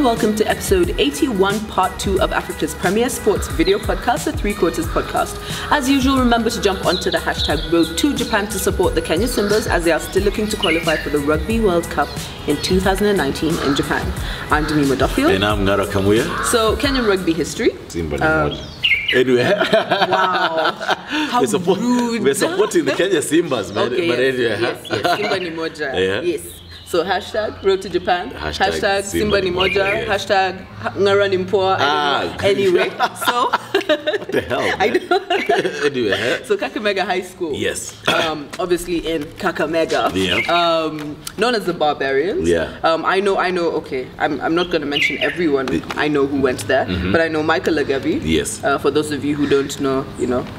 welcome to episode 81, part 2 of Africa's premier sports video podcast, the Three Quarters podcast. As usual, remember to jump onto the hashtag Road to Japan to support the Kenya Simbas as they are still looking to qualify for the Rugby World Cup in 2019 in Japan. I'm Damima, Duffield. And I'm Kamuya. So, Kenyan Rugby History. Anyway. Wow. How rude. We're supporting the Kenya Simbas, man. Okay, but anyway. yes. Simba ni moja. Yeah. Yes. So hashtag Road to Japan, hashtag Simba ni moja, yes. hashtag Ngara ni mpoa. Anyway, so what the hell? Man? I know. Anyway. So Kakamega High School. Yes. Obviously in Kakamega. Yeah. Known as the Barbarians. Yeah. I know. Okay. I'm not going to mention everyone I know who went there, but I know Michael Lagavi. Yes. For those of you who don't know,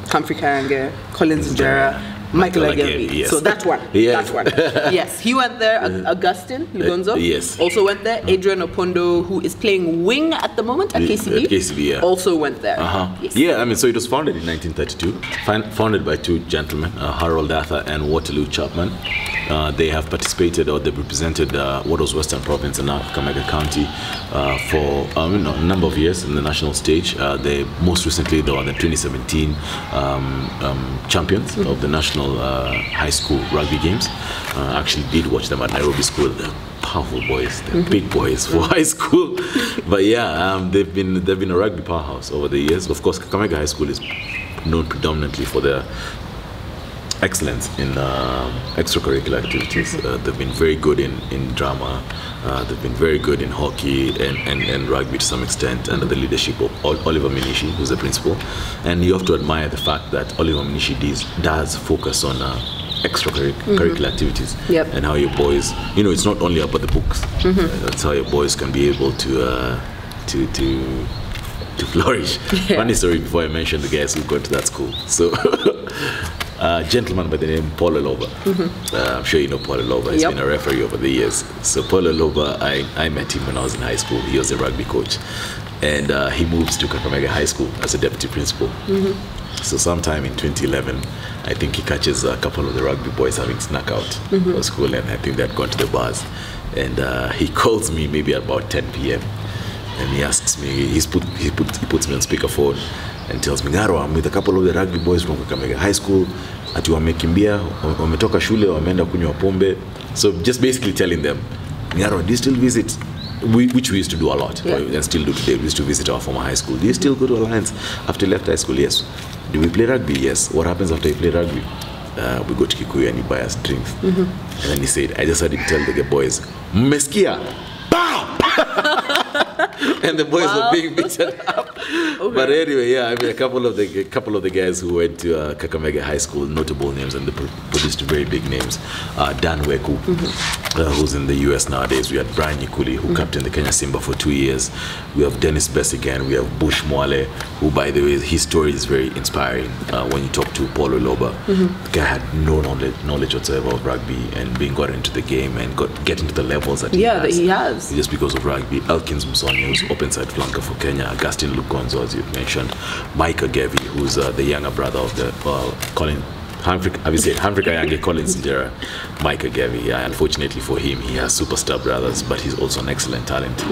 Humphrey Kayange, Collins Njera. Michael Lagavi. Yes. So that one. Yes. That one. Yes. He went there. Augustine Lugonzo. Yes. Also went there. Adrian Opondo, who is playing wing at the moment at KCB. At KCB, yeah. Also went there. Yes. Yeah, so it was founded in 1932. Founded by two gentlemen, Harold Arthur and Waterloo Chapman. They have participated, or they represented what was Western Province and now Kakamega County for a number of years in the national stage. They most recently, they were the 2017 champions of the national high school rugby games. Actually did watch them at Nairobi School. They're powerful boys. They're big boys for high school. But yeah, they've been a rugby powerhouse over the years. Of course, Kakamega High School is known predominantly for their excellence in extracurricular activities. They've been very good in drama. They've been very good in hockey and rugby to some extent, under the leadership of Oliver Minishi, who's the principal. And you have to admire the fact that Oliver Minishi does focus on extracurricular activities. Yep. And how your boys, it's not only about the books. That's how your boys can be able to flourish. Yeah. Funny story before I mention the guys who go to that school. So. Gentleman by the name Paul Aloba. I'm sure you know Paul Aloba. He's been a referee over the years. So Paul Aloba, I met him when I was in high school. He was a rugby coach. And he moves to Kakamega High School as a deputy principal. So sometime in 2011, I think he catches a couple of the rugby boys having snuck out of school, and I think they had gone to the bars. And he calls me maybe at about 10 p.m. and he asks me, he puts me on speakerphone and tells me, Ngaro, I'm with a couple of the rugby boys from Kakamega High School. Ati wamekimbia, wametoka shule, wameenda kunywa pombe. So just basically telling them, Ngaro, do you still visit? Which we used to do a lot, and still do today. We used to visit our former high school. Do you still go to Alliance after you left high school? Yes. Do we play rugby? Yes. What happens after you play rugby? We go to Kikuyu and you buy us drinks. And then he said, I just heard him tell the boys, Meskia, pow! And the boys were being beaten up. Okay. But anyway, yeah, a couple of the guys who went to Kakamega High School, notable names, and they produced very big names. Dan Weku, who's in the US nowadays. We had Brian Nikuli, who captained the Kenya Simba for 2 years. We have Dennis Bessigan. We have Bush Mwale, who, by the way, his story is very inspiring. When you talk to Paulo Loba, the guy had no knowledge whatsoever of rugby, and being got into the game and getting to the levels that he has. Just because of rugby. Elkins Musoni, who's open side flanker for Kenya. Augustine Lugonzo, as you've mentioned. Mike Agevi, who's the younger brother of the Humphrey Kayange, Collins Njera. Mike Agevi. Yeah, unfortunately for him, he has superstar brothers, but he's also an excellent talent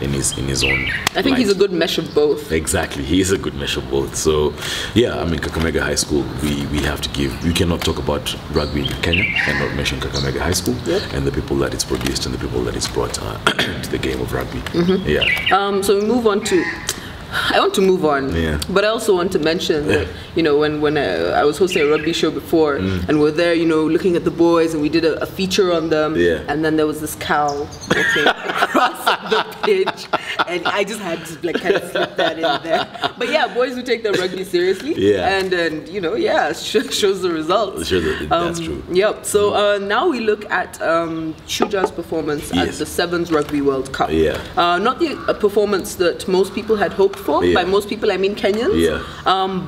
in his own. I think he's a good mesh of both. Exactly, he is a good mesh of both. So, yeah, Kakamega High School, we have to give. We cannot talk about rugby in Kenya and not mention Kakamega High School and the people that it's produced and the people that it's brought to the game of rugby. So we move on to. I want to move on, but I also want to mention that, when I was hosting a rugby show before, and we're there, looking at the boys, and we did a feature on them, and then there was this cow walking across the pitch, and I just had to kind of slip that in there. But yeah, boys who take their rugby seriously, and shows the results. That's true. Yep. So now we look at Shujaa's performance at the Sevens Rugby World Cup. Not the performance that most people had hoped for. By most people, I mean Kenyans.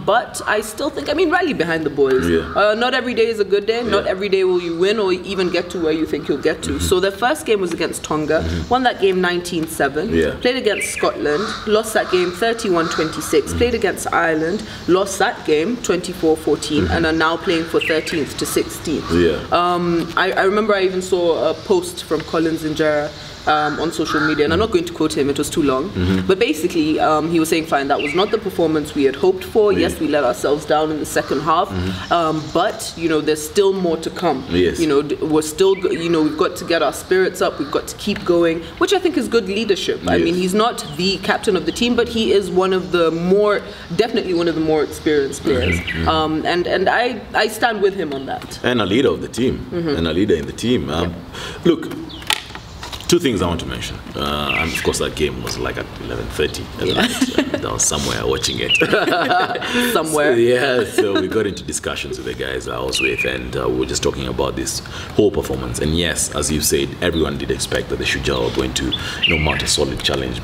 But I still think, rally behind the boys. Not every day is a good day. Not every day will you win or even get to where you think you'll get to. So their first game was against Tonga. Won that game 19-7. Played against Scotland. Lost that game 31-26. Played against Ireland. Lost that game 24-14. And are now playing for 13th to 16th. I remember I even saw a post from Collins Njera on social media, and I'm not going to quote him, it was too long, but basically he was saying, fine, that was not the performance we had hoped for. Yes, we let ourselves down in the second half, but you know, there's still more to come. Yes. You know, we're still, you know, we've got to get our spirits up, we've got to keep going, which I think is good leadership. I mean, he's not the captain of the team, but he is definitely one of the more experienced players. And I stand with him on that. And a leader of the team, and a leader in the team. Look, two things I want to mention. And of course, that game was like at 11:30 at night. I was somewhere watching it. Somewhere. So we got into discussions with the guys I was with, and we were just talking about this whole performance. And yes, as you said, everyone did expect that the Shujaa were going to, you know, mount a solid challenge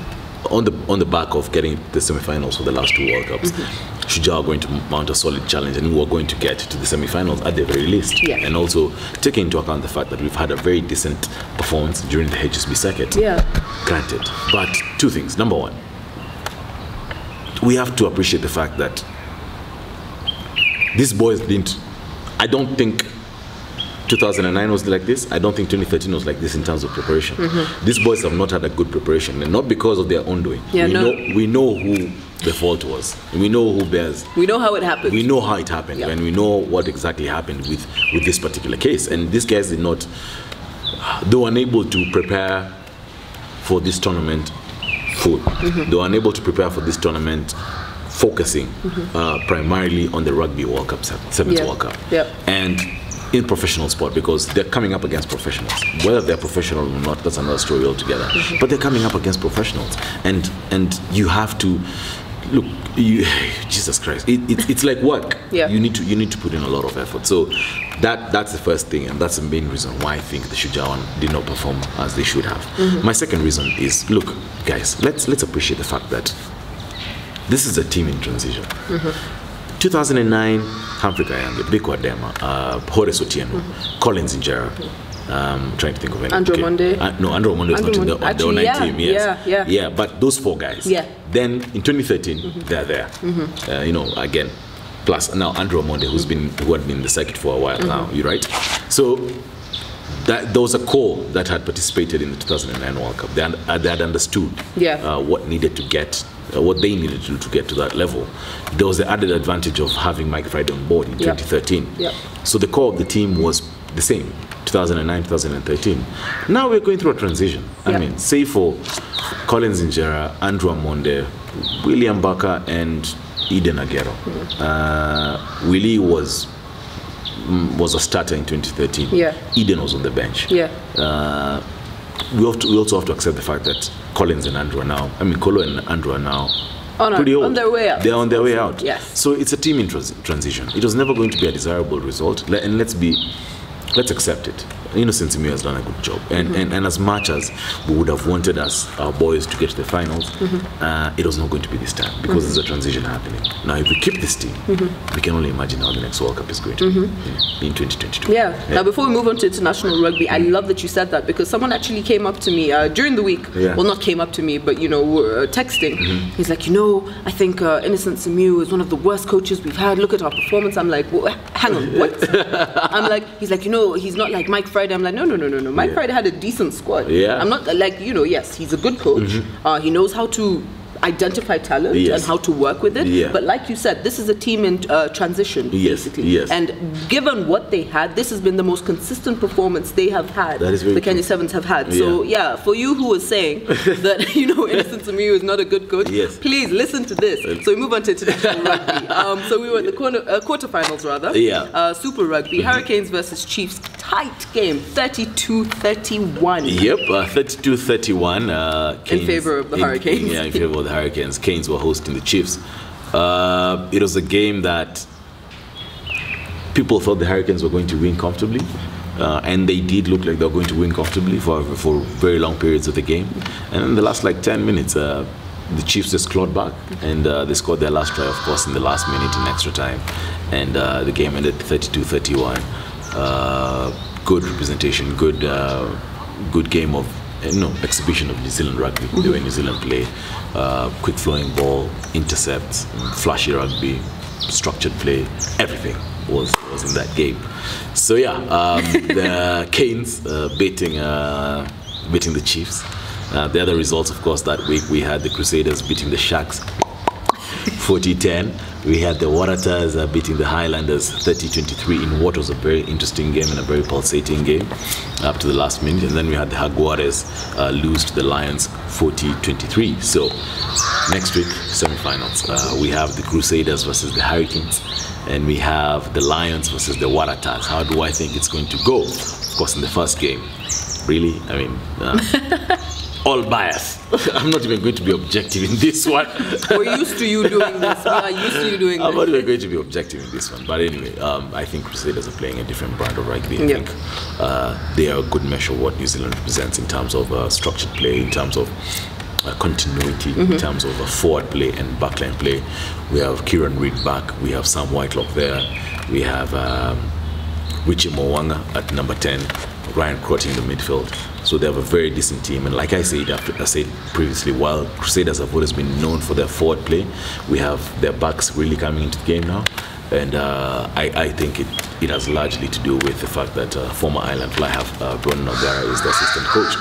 on the back of getting the semi-finals for the last two World Cups. Shujaa are going to mount a solid challenge, and we are going to get to the semi-finals at the very least. And also taking into account the fact that we've had a very decent performance during the HSB circuit. Granted, but two things. Number one, we have to appreciate the fact that these boys didn't. I don't think 2009 was like this. I don't think 2013 was like this in terms of preparation. These boys have not had a good preparation, and not because of their own doing. We know who the fault was. We know who bears. We know how it happened. We know how it happened, and we know what exactly happened with this particular case. And these guys did not. They were unable to prepare for this tournament full. They were unable to prepare for this tournament focusing primarily on the Rugby World Cup, 7th World Cup. And in professional sport, because they're coming up against professionals. Whether they're professional or not, that's another story altogether. But they're coming up against professionals, and you have to look. Jesus Christ, it's like work. You need to put in a lot of effort. So that's the first thing, and that's the main reason why I think the Shujaa did not perform as they should have. My second reason is, look, guys, let's appreciate the fact that this is a team in transition. 2009, Humphrey Kayange, Biko Adema, Horace Otieno, Collins Injera. Trying to think of any. Andrew Monde. No, Andrew Monde is not in the 09 team. Yes. But those four guys. Then in 2013, they're there. You know, again, plus now Andrew Monde, who had been in the circuit for a while now. You right? So there was a core that had participated in the 2009 World Cup. They had understood what needed to get. What they needed to do to get to that level. There was the added advantage of having Mike Friday on board in 2013. So the core of the team was the same, 2009, 2013. Now we're going through a transition. I mean, say for Collins Injera, Andrew Amonde, William Baka, and Eden Aguero. Willie was a starter in 2013. Eden was on the bench. We also have to accept the fact that Collins and Andrew are now, Kolo and Andrew are now pretty old. On their way out. They're on their way out. Yes. So it's a team in transition. It was never going to be a desirable result, and let's accept it. Innocent Simiyu has done a good job, and as much as we would have wanted our boys to get to the finals, it was not going to be this time because there's a transition happening. Now, if we keep this team, we can only imagine how the next World Cup is going to be in 2022. Now, before we move on to international rugby, I love that you said that, because someone actually came up to me during the week. Well, not came up to me, but we're texting. He's like, I think Innocent Simiyu is one of the worst coaches we've had. Look at our performance. I'm like, well, hang on, what? He's like, he's not like Mike Friday. I'm like, no. Mike Friday had a decent squad. I'm not like, yes, he's a good coach. He knows how to identify talent and how to work with it. But like you said, this is a team in transition, basically. And given what they had, this has been the most consistent performance they have had. That is very the Kenya Sevens have had. So for you who was saying that Innocent Simiyu is not a good coach, please listen to this. So we move on to international rugby. So we were at the quarterfinals rather. Super Rugby, Hurricanes versus Chiefs, tight game, 32-31. Yep, 32-31. In favor of the Hurricanes. In favor of the Hurricanes. Canes were hosting the Chiefs. It was a game that people thought the Hurricanes were going to win comfortably, and they did look like they were going to win comfortably for very long periods of the game. And in the last 10 minutes, the Chiefs just clawed back, and they scored their last try, of course, in the last minute in extra time, and the game ended 32-31. Good representation, good game of exhibition of New Zealand rugby. The way New Zealand play, quick flowing ball, intercepts, flashy rugby, structured play, everything was in that game. So the Canes beating beating the Chiefs. The other results, of course, that week we had the Crusaders beating the Sharks 40-10. We had the Waratahs beating the Highlanders 30-23 in what was a very interesting game and a very pulsating game up to the last minute. And then we had the Jaguares lose to the Lions 40-23. So next week, semi-finals, we have the Crusaders versus the Hurricanes, and we have the Lions versus the Waratahs. How do I think it's going to go? Of course, in the first game, really, I mean, all bias. I'm not even going to be objective in this one. We're used to you doing this. We are used to you doing this. I'm not even going to be objective in this one. But anyway, I think Crusaders are playing a different brand of rugby. I think they are a good measure of what New Zealand represents in terms of structured play, in terms of continuity, in terms of forward play and backline play. We have Kieran Reid back. We have Sam Whitelock there. We have Richie Mwanga at number 10. Ryan Crotty in the midfield. So they have a very decent team. And like I said previously, while Crusaders have always been known for their forward play, we have their backs really coming into the game now. And I think it has largely to do with the fact that former Island Fly half Bronn Nogara is the assistant coach.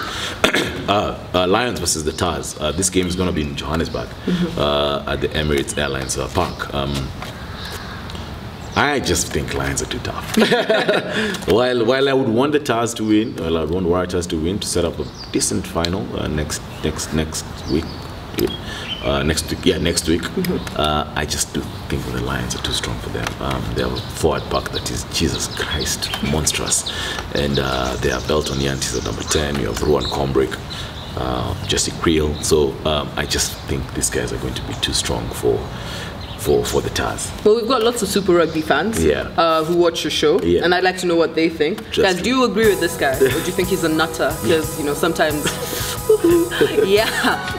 Lions versus the Tars. This game is going to be in Johannesburg at the Emirates Airlines Park. I just think Lions are too tough. while I would want the Tars to win, I would want Waratahs to win to set up a decent final next week. Next week. I just do think the Lions are too strong for them. They have a forward pack that is, Jesus Christ, monstrous. And they have Belton Yantis at number 10. You have Ruan Combrick, Jesse Creel. So I just think these guys are going to be too strong for the Tars. Well, we've got lots of Super Rugby fans who watch your show, and I'd like to know what they think. Guys, do you agree with this guy, or do you think he's a nutter? Because, you know, sometimes...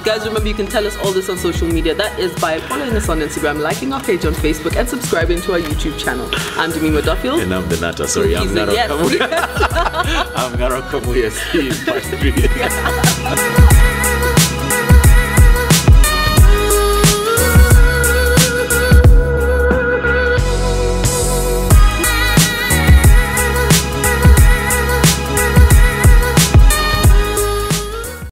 Guys, remember, you can tell us all this on social media. That is by following us on Instagram, liking our page on Facebook, and subscribing to our YouTube channel. I'm Damima Duffield. And I'm the nutter. Sorry, I'm Kamuya. I'm Kamuya. See you in part 3.